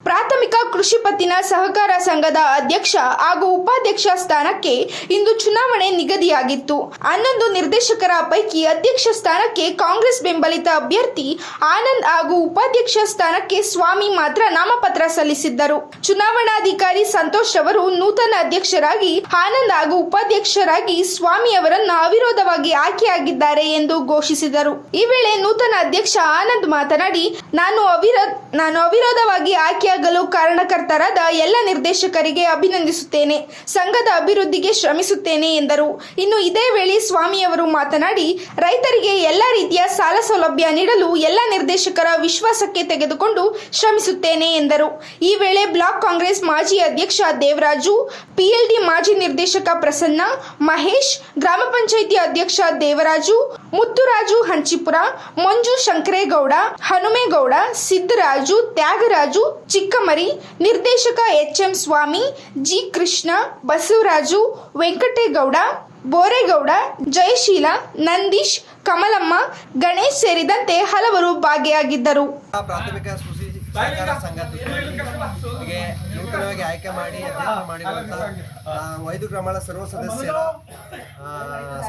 ಪ್ರಾಥಮಿಕ ಕೃಷಿ ಪತ್ತಿನ ಸಹಕಾರ ಸಂಘದ ಅಧ್ಯಕ್ಷ ಹಾಗೂ ಉಪಾಧ್ಯಕ್ಷ ಸ್ಥಾನಕ್ಕೆ ಇಂದು ಚುನಾವಣೆ ನಿಗದಿಯಾಗಿತ್ತು. 11 ನಿರ್ದೇಶಕರ ಪೈಕಿ ಅಧ್ಯಕ್ಷ ಸ್ಥಾನಕ್ಕೆ ಕಾಂಗ್ರೆಸ್ ಬೆಂಬಲಿತ ಅಭ್ಯರ್ಥಿ ಆನಂದ್ ಹಾಗೂ ಉಪಾಧ್ಯಕ್ಷ ಸ್ಥಾನಕ್ಕೆ ಸ್ವಾಮಿ ಮಾತ್ರ ನಾಮಪತ್ರ ಸಲ್ಲಿಸಿದ್ದರು. ಚುನಾವಣಾಧಿಕಾರಿ ಸಂತೋಷ್ ಅವರು ನೂತನ ಅಧ್ಯಕ್ಷರಾಗಿ ಆನಂದ್ ಹಾಗೂ ಉಪಾಧ್ಯಕ್ಷರಾಗಿ ಸ್ವಾಮಿ ಅವರನ್ನು ಅವಿರೋಧವಾಗಿ ಆಯ್ಕೆಯಾಗಿದ್ದಾರೆ ಎಂದು ಘೋಷಿಸಿದರು. ಈ ವೇಳೆ ನೂತನ ಅಧ್ಯಕ್ಷ ಆನಂದ್ ಮಾತನಾಡಿ, ನಾನು ಅವಿರೋಧವಾಗಿ ಆಯ್ಕೆಯಾಗಲು ಕಾರಣಕರ್ತರಾದ ಎಲ್ಲ ನಿರ್ದೇಶಕರಿಗೆ ಅಭಿನಂದಿಸುತ್ತೇನೆ. ಸಂಘದ ಅಭಿವೃದ್ಧಿಗೆ ಶ್ರಮಿಸುತ್ತೇನೆ ಎಂದರು. ಇನ್ನು ಇದೇ ವೇಳೆ ಸ್ವಾಮಿ ಅವರು ಮಾತನಾಡಿ, ರೈತರಿಗೆ ಎಲ್ಲ ರೀತಿಯ ಸಾಲ ಸೌಲಭ್ಯ ನೀಡಲು ಎಲ್ಲ ನಿರ್ದೇಶಕರ ವಿಶ್ವಾಸಕ್ಕೆ ತೆಗೆದುಕೊಂಡು ಶ್ರಮಿಸುತ್ತೇನೆ ಎಂದರು. ಈ ವೇಳೆ ಬ್ಲಾಕ್ ಕಾಂಗ್ರೆಸ್ ಮಾಜಿ ಅಧ್ಯಕ್ಷ ದೇವರಾಜು, ಪಿಎಲ್ಡಿ ಮಾಜಿ ನಿರ್ದೇಶಕ ಪ್ರಸನ್ನ, ಮಹೇಶ್, ಗ್ರಾಮ ಪಂಚಾಯಿತಿ ಅಧ್ಯಕ್ಷ ದೇವರಾಜು, ಮುತ್ತುರಾಜು ಹಂಚಿಪುರ, ಮಂಜು ಶಂಕರೇಗೌಡ, ಹನುಮೇಗೌಡ, ಸಿದ್ದರಾಜು, ತ್ಯಾಗರಾಜು, ಚಿಕ್ಕಮರಿ, ನಿರ್ದೇಶಕ ಎಚ್ಎಂ ಸ್ವಾಮಿ, ಜಿ ಕೃಷ್ಣ, ಬಸವರಾಜು, ವೆಂಕಟೇಗೌಡ, ಬೋರೇಗೌಡ, ಜಯಶೀಲ, ನಂದೀಶ್, ಕಮಲಮ್ಮ, ಗಣೇಶ್ ಸೇರಿದಂತೆ ಹಲವರು ಭಾಗಿಯಾಗಿದ್ದರು. ಪ್ರಾಥಮಿಕ ಕೃಷಿ ಸಹಕಾರ ಸಂಘಕ್ಕೆ ನೂತನವಾಗಿ ಆಯ್ಕೆ ಮಾಡಿರುವಂತಹ 5 ಗ್ರಾಮಗಳ ಸರ್ವ ಸದಸ್ಯರ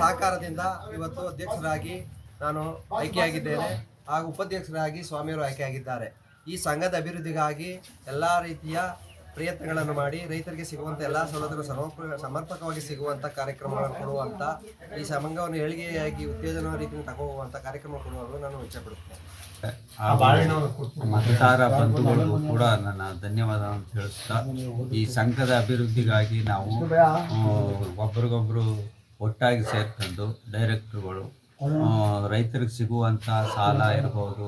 ಸಹಕಾರದಿಂದ ಇವತ್ತು ಅಧ್ಯಕ್ಷರಾಗಿ ನಾನು ಆಯ್ಕೆಯಾಗಿದ್ದೇನೆ ಹಾಗೂ ಉಪಾಧ್ಯಕ್ಷರಾಗಿ ಸ್ವಾಮಿಯವರು ಆಯ್ಕೆಯಾಗಿದ್ದಾರೆ. ಈ ಸಂಘದ ಅಭಿವೃದ್ಧಿಗಾಗಿ ಎಲ್ಲ ರೀತಿಯ ಪ್ರಯತ್ನಗಳನ್ನು ಮಾಡಿ ರೈತರಿಗೆ ಸಿಗುವಂಥ ಎಲ್ಲ ಸೌಲಭ್ಯಗಳು ಸಮರ್ಪಕವಾಗಿ ಸಿಗುವಂಥ ಕಾರ್ಯಕ್ರಮಗಳನ್ನು ಕೊಡುವಂಥ ಈ ಸಂಘವನ್ನು ಏಳಿಗೆಯಾಗಿ ಉತ್ತೇಜನ ರೀತಿಯಲ್ಲಿ ತಗೋಗುವಂಥ ಕಾರ್ಯಕ್ರಮ ಕೊಡುವಲು ನಾನು ಇಚ್ಛೆಪಡುತ್ತೇನೆ. ಮತದಾರ ಬಂಧುಗಳು ಕೂಡ ನನ್ನ ಧನ್ಯವಾದವನ್ನು ತಿಳಿಸ್ತಾ, ಈ ಸಂಘದ ಅಭಿವೃದ್ಧಿಗಾಗಿ ನಾವು ಒಬ್ರಿಗೊಬ್ಬರು ಒಟ್ಟಾಗಿ ಸೇರ್ಕೊಂಡು ಡೈರೆಕ್ಟ್ರುಗಳು ರೈತರಿಗೆ ಸಿಗುವಂಥ ಸಾಲ ಇರ್ಬೋದು,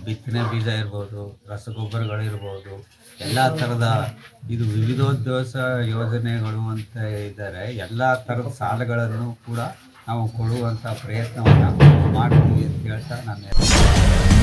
ಬಿತ್ತನೆ ಬೀಜ ಇರ್ಬೋದು, ರಸಗೊಬ್ಬರಗಳಿರ್ಬೋದು, ಎಲ್ಲ ಥರದ ಇದು ವಿವಿಧೋದ್ದೇಶ ಯೋಜನೆಗಳು ಅಂತ ಇದ್ದಾರೆ. ಎಲ್ಲ ಥರದ ಸಾಲಗಳನ್ನು ಕೂಡ ನಾವು ಕೊಡುವಂಥ ಪ್ರಯತ್ನವನ್ನು ಮಾಡ್ತೀವಿ ಅಂತ ಹೇಳ್ತಾ ನಾನು